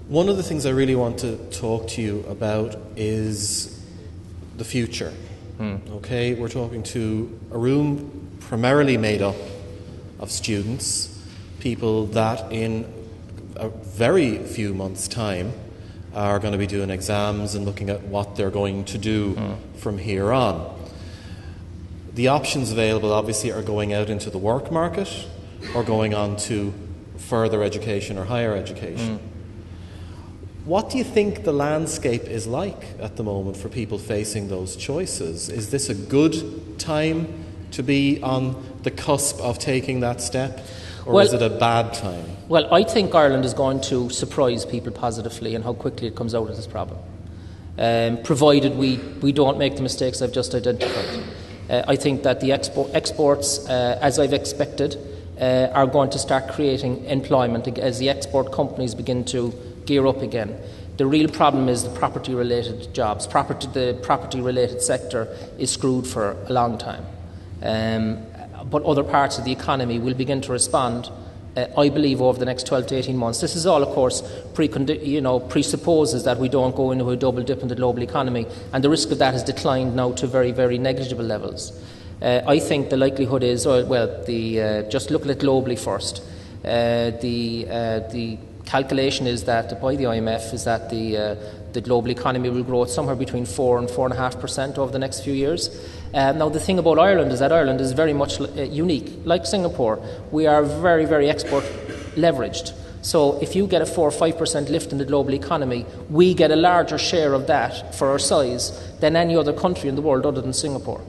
One of the things I really want to talk to you about is the future. Okay, we're talking to a room primarily made up of students, people that in a very few months' time are going to be doing exams and looking at what they're going to do from here on. The options available obviously are going out into the work market or going on to further education or higher education. What do you think the landscape is like at the moment for people facing those choices? Is this a good time to be on the cusp of taking that step, or is it a bad time? Well, I think Ireland is going to surprise people positively in how quickly it comes out of this problem, provided we don't make the mistakes I've just identified. I think that the exports, as I've expected, are going to start creating employment as the export companies begin to gear up again. The real problem is the property-related jobs. The property-related sector is screwed for a long time. But other parts of the economy will begin to respond, I believe, over the next 12 to 18 months. This is all, of course, presupposes that we don't go into a double dip in the global economy, and the risk of that has declined now to very, very negligible levels. I think the likelihood is, just looking at it globally first, the calculation is that by the IMF is that the global economy will grow at somewhere between 4 and 4.5% over the next few years. Now, the thing about Ireland is that Ireland is very much unique. Like Singapore, we are very, very export leveraged. So if you get a 4 or 5% lift in the global economy, we get a larger share of that for our size than any other country in the world other than Singapore.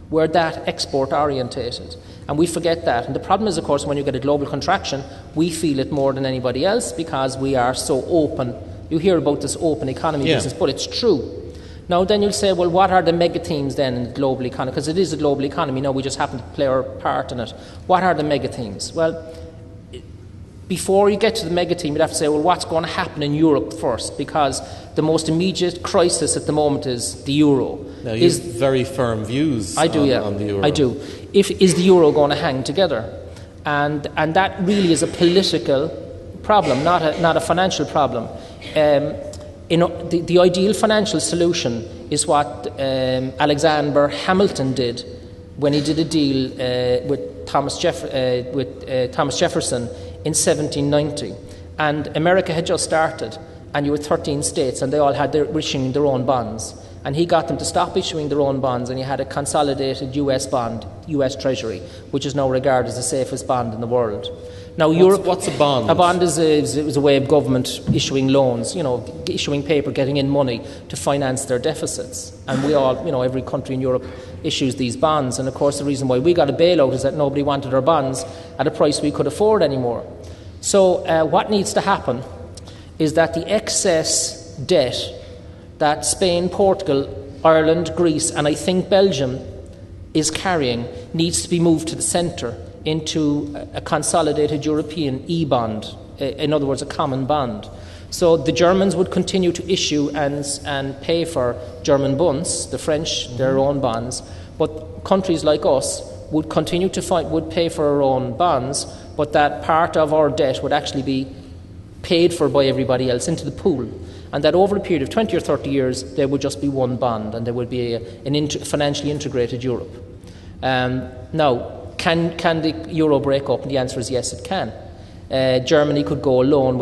We're that export orientated, and we forget that. And the problem is, of course, when you get a global contraction, we feel it more than anybody else because we are so open. You hear about this open economy business, but it's true. Now then you'll say, well, what are the mega themes then in the global economy? Because it is a global economy. Now we just happen to play our part in it. What are the mega themes? Well, before you get to the mega theme, you'd have to say, well, what's going to happen in Europe first? Because the most immediate crisis at the moment is the euro. Now, you have very firm views on the euro. I do. Is the euro going to hang together? And that really is a political problem, not a financial problem. The ideal financial solution is what Alexander Hamilton did when he did a deal with Thomas Jefferson in 1790. And America had just started, and you were 13 states, and they all had issuing their own bonds. And he got them to stop issuing their own bonds, and you had a consolidated US bond, US Treasury, which is now regarded as the safest bond in the world. Now, what's a bond? A bond is a way of government issuing loans, issuing paper, getting in money to finance their deficits. And we all, every country in Europe issues these bonds. And of course, the reason why we got a bailout is that nobody wanted our bonds at a price we could afford anymore. So what needs to happen is that the excess debt that Spain, Portugal, Ireland, Greece, and I think Belgium is carrying needs to be moved to the centre into a consolidated European e-bond, in other words, a common bond. So the Germans would continue to issue and pay for German bonds, the French, their own bonds, but countries like us would continue to would pay for our own bonds, but that part of our debt would actually be paid for by everybody else into the pool. And that over a period of 20 or 30 years, there would just be one bond, and there would be a financially integrated Europe. Now, can the euro break up? And the answer is yes, it can. Germany could go alone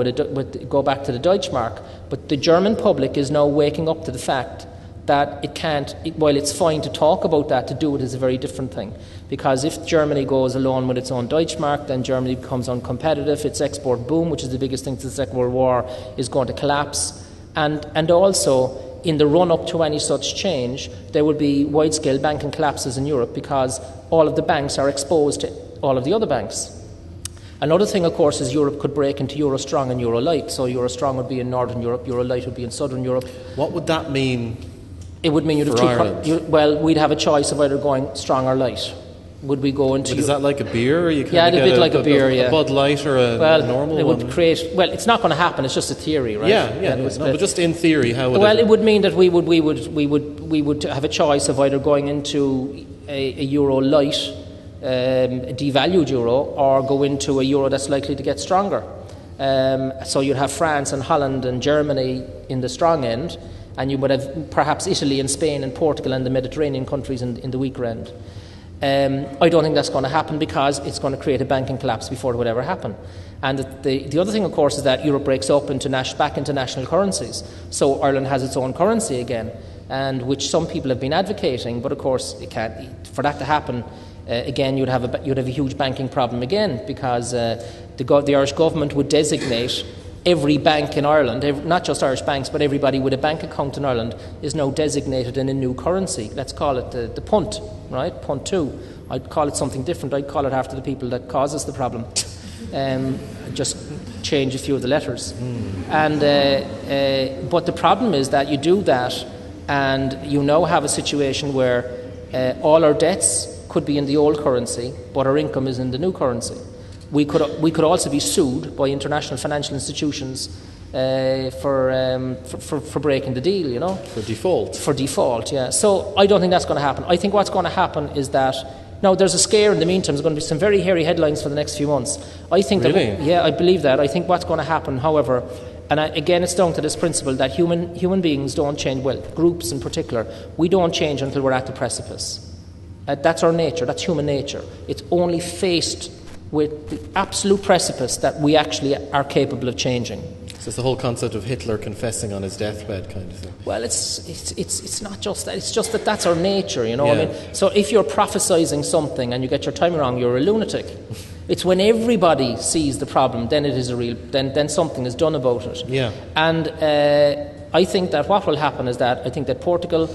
go back to the Deutschmark, but the German public is now waking up to the fact that it can't. While it's fine to talk about that, to do it is a very different thing. Because if Germany goes alone with its own Deutschmark, then Germany becomes uncompetitive. Its export boom, which is the biggest thing since the Second World War, is going to collapse. And also, in the run-up to any such change, there will be wide-scale banking collapses in Europe because all of the banks are exposed to all of the other banks. Another thing, of course, is Europe could break into Euro Strong and Euro Light. So Euro Strong would be in Northern Europe, Euro Light would be in Southern Europe. What would that mean? It would mean you'd have we'd have a choice of either going strong or light. Would we go into? But is that like a beer? Or you a bit like a beer. A Bud Light or a normal it would one? it's not going to happen. It's just a theory, right? But just in theory, how would it? Well, it would mean that we would have a choice of either going into a Euro Light, a devalued euro, or go into a euro that's likely to get stronger. So you'd have France and Holland and Germany in the strong end, and you would have perhaps Italy and Spain and Portugal and the Mediterranean countries in the weaker end. I don't think that's going to happen because it's going to create a banking collapse before it would ever happen. And the other thing, of course, is that Europe breaks up back into national currencies. So Ireland has its own currency again, and which some people have been advocating. But of course, it can't. For that to happen, again, you'd have a huge banking problem again, because the Irish government would designate every bank in Ireland, not just Irish banks, but everybody with a bank account in Ireland is now designated in a new currency. Let's call it the punt, right? Punt 2. I'd call it something different. I'd call it after the people that cause us the problem. Just change a few of the letters. But the problem is that you do that, and you now have a situation where all our debts could be in the old currency, but our income is in the new currency. We could also be sued by international financial institutions for breaking the deal, you know. For default. For default, yeah. So I don't think that's going to happen. I think what's going to happen is that now there's a scare in the meantime. There's going to be some very hairy headlines for the next few months. I think really? I believe that. I think what's going to happen, however, and again, it's down to this principle that human beings don't change. Well, groups in particular, we don't change until we're at the precipice. That's our nature. That's human nature. It's only faced with the absolute precipice that we actually are capable of changing. So it's the whole concept of Hitler confessing on his deathbed kind of thing. Well, it's not just that. It's just that that's our nature, you know. Yeah. I mean, so if you're prophesizing something and you get your timing wrong, you're a lunatic. It's when everybody sees the problem, then it is then something is done about it. Yeah. And I think that what will happen is that I think that Portugal,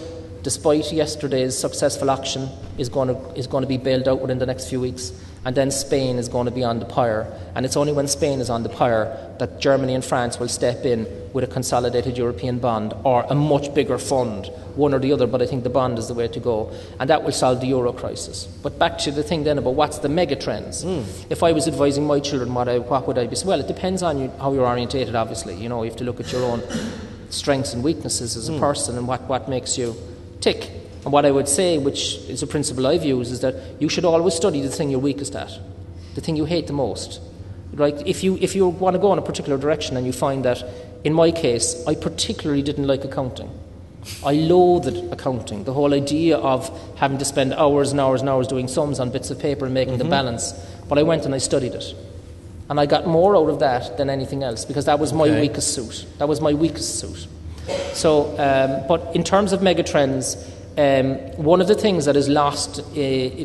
despite yesterday's successful action, is going to be bailed out within the next few weeks. And then Spain is going to be on the pyre. And it's only when Spain is on the pyre that Germany and France will step in with a consolidated European bond or a much bigger fund, one or the other, but I think the bond is the way to go. And that will solve the euro crisis. But back to the thing then about what's the mega trends. If I was advising my children, what would I be? Well, it depends on you, how you're orientated, obviously. You know, you have to look at your own strengths and weaknesses as a person and what makes you tick. And what I would say, which is a principle I've used, is that you should always study the thing you're weakest at, the thing you hate the most. Right? If you want to go in a particular direction and you find that, in my case, I particularly didn't like accounting. I loathed accounting, the whole idea of having to spend hours and hours and hours doing sums on bits of paper and making the balance. But I went and I studied it. And I got more out of that than anything else, because that was my weakest suit. That was my weakest suit. So, but in terms of megatrends, one of the things that is lost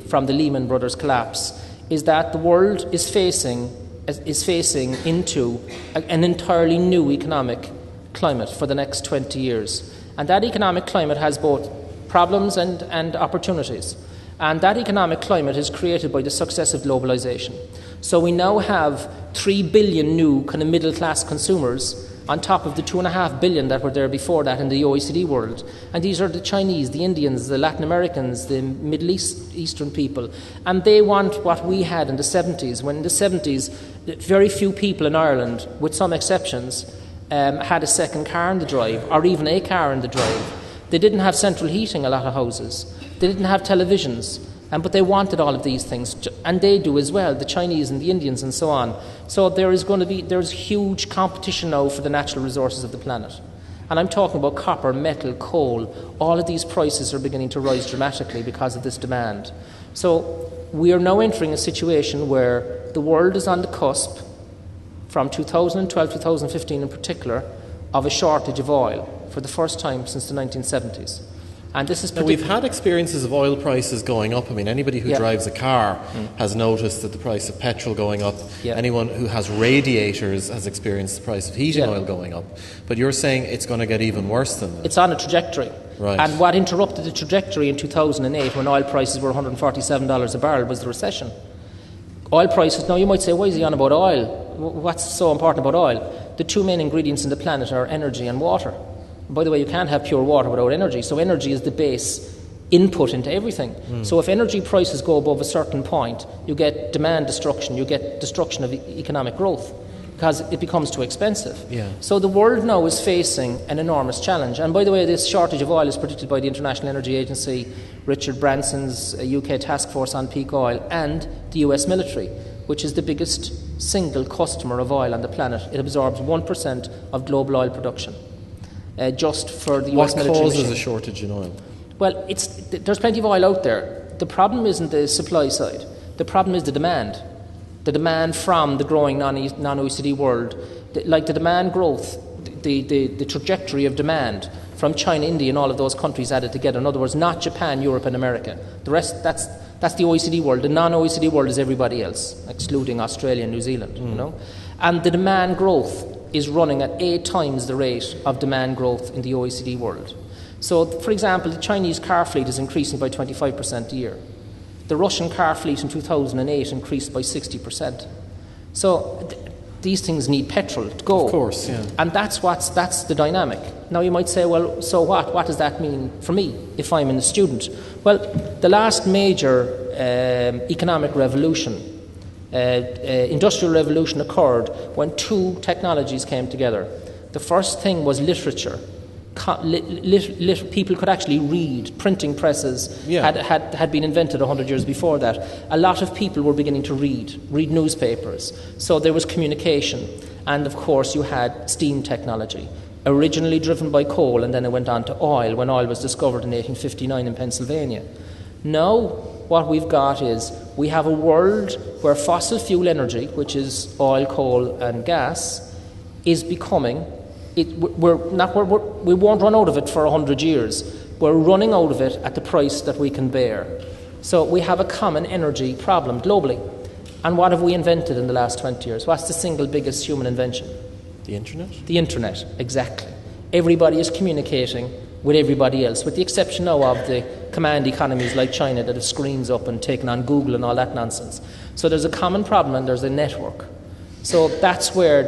from the Lehman Brothers collapse is that the world is facing into an entirely new economic climate for the next 20 years. And that economic climate has both problems and opportunities. And that economic climate is created by the success of globalization. So we now have 3 billion new kind of middle-class consumers on top of the 2.5 billion that were there before that in the OECD world. And these are the Chinese, the Indians, the Latin Americans, the Middle Eastern people. And they want what we had in the 70s, when in the 70s, very few people in Ireland, with some exceptions, had a second car in the drive, or even a car in the drive. They didn't have central heating, a lot of houses. They didn't have televisions. But they wanted all of these things, and they do as well, the Chinese and the Indians and so on. So there's huge competition now for the natural resources of the planet. And I'm talking about copper, metal, coal. All of these prices are beginning to rise dramatically because of this demand. So we are now entering a situation where the world is on the cusp, from 2012, 2015 in particular, of a shortage of oil for the first time since the 1970s. And this is we've had experiences of oil prices going up. I mean, anybody who drives a car has noticed that the price of petrol going up. Yeah. Anyone who has radiators has experienced the price of heating oil going up. But you're saying it's going to get even worse than that. It's on a trajectory. Right. And what interrupted the trajectory in 2008, when oil prices were $147 a barrel, was the recession. Oil prices, now you might say, why is he on about oil? What's so important about oil? The two main ingredients in the planet are energy and water. By the way, you can't have pure water without energy. So energy is the base input into everything. So if energy prices go above a certain point, you get demand destruction, you get destruction of economic growth, because it becomes too expensive. Yeah. So the world now is facing an enormous challenge. And by the way, this shortage of oil is predicted by the International Energy Agency, Richard Branson's UK task force on peak oil, and the US military. which is the biggest single customer of oil on the planet. It absorbs 1% of global oil production, just for the US military What causes machine. a shortage in oil? Well, there's plenty of oil out there. The problem isn't the supply side. The problem is the demand. The demand from the growing non-OECD world. Like the demand growth, the trajectory of demand from China, India and all of those countries added together. In other words, not Japan, Europe and America. The rest, that's the OECD world. The non-OECD world is everybody else, excluding Australia and New Zealand, you know. And the demand growth is running at 8 times the rate of demand growth in the OECD world. So, for example, the Chinese car fleet is increasing by 25% a year. The Russian car fleet in 2008 increased by 60%. So these things need petrol to go. Of course, yeah. And that's the dynamic. Now you might say, well, so what? What does that mean for me if I'm a student? Well, the last major economic revolution, industrial revolution occurred when 2 technologies came together. The first thing was literature. People could actually read. Printing presses had been invented 100 years before that. A lot of people were beginning to read newspapers. So there was communication. And of course you had steam technology, originally driven by coal, and then it went on to oil when oil was discovered in 1859 in Pennsylvania. Now what we've got is we have a world where fossil fuel energy, which is oil, coal and gas, is becoming... we won't run out of it for 100 years. We're running out of it at the price that we can bear. So we have a common energy problem globally. And what have we invented in the last 20 years? What's the single biggest human invention? The internet? The internet, exactly. Everybody is communicating with everybody else, with the exception now of the command economies like China that have screens up and taken on Google and all that nonsense. So there's a common problem and there's a network. So that's where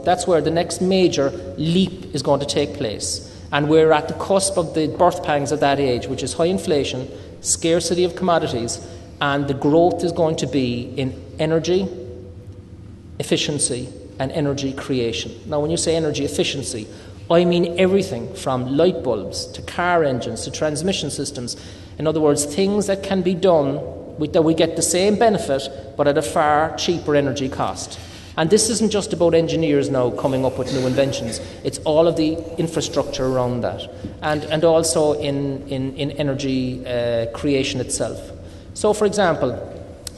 that's where the next major leap is going to take place. And we're at the cusp of the birth pangs of that age, which is high inflation, scarcity of commodities, and the growth is going to be in energy efficiency and energy creation. Now, when you say energy efficiency, I mean everything from light bulbs to car engines to transmission systems. In other words, things that can be done that we get the same benefit but at a far cheaper energy cost. And this isn't just about engineers now coming up with new inventions. It's all of the infrastructure around that, and also in energy creation itself. So, for example,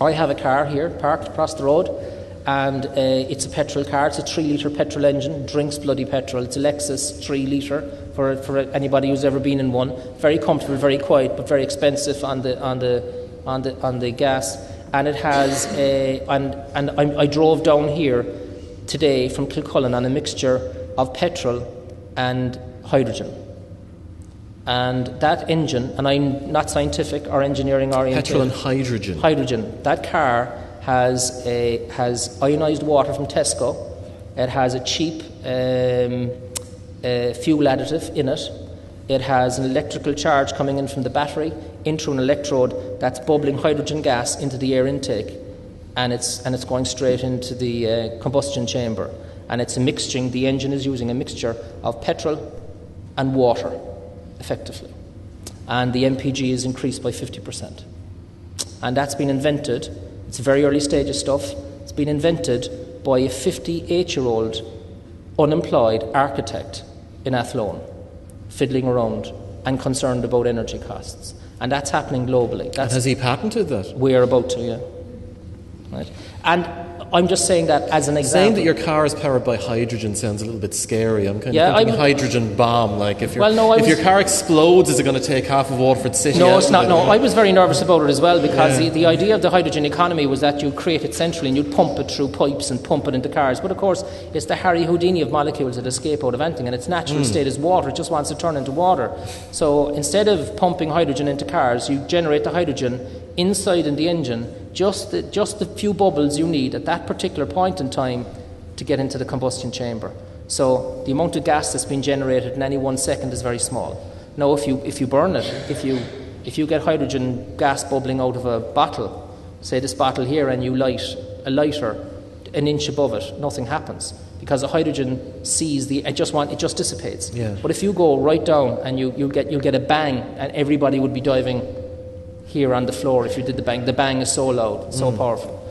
I have a car here parked across the road, and it's a petrol car. It's a 3-litre petrol engine, drinks bloody petrol. It's a Lexus 3-litre for anybody who's ever been in one. Very comfortable, very quiet, but very expensive on the gas. And it has I drove down here today from Kilcullen on a mixture of petrol and hydrogen. And that engine, and I'm not scientific or engineering oriented. Petrol and hydrogen. Hydrogen. That car has ionised water from Tesco. It has a cheap fuel additive in it. It has an electrical charge coming in from the battery into an electrode that's bubbling hydrogen gas into the air intake, and it's going straight into the combustion chamber. And it's a mixture. The engine is using a mixture of petrol and water, effectively. And the MPG is increased by 50%. And that's been invented. It's very early stage of stuff. It's been invented by a 58-year-old unemployed architect in Athlone, fiddling around and concerned about energy costs. And that's happening globally. And has he patented that? We're about to, yeah. Right. And I'm just saying that as an example. Saying that your car is powered by hydrogen sounds a little bit scary. I'm kind of thinking hydrogen bomb. Like if your car explodes, is it going to take half of Waterford City? No, it's not. No, I was very nervous about it as well, because the idea of the hydrogen economy was that you'd create it centrally and you'd pump it through pipes and pump it into cars. But of course, it's the Harry Houdini of molecules that escape out of anything, and its natural state is water. It just wants to turn into water. So instead of pumping hydrogen into cars, you generate the hydrogen inside in the engine, just the few bubbles you need at that particular point in time to get into the combustion chamber. So the amount of gas that's been generated in any 1 second is very small. Now, if you burn it, if you get hydrogen gas bubbling out of a bottle, say this bottle here, and you light a lighter an inch above it, nothing happens, because the hydrogen sees it just dissipates. Yeah. But if you go right down and you'll get a bang, and everybody would be diving here on the floor if you did the bang. The bang is so loud, so powerful.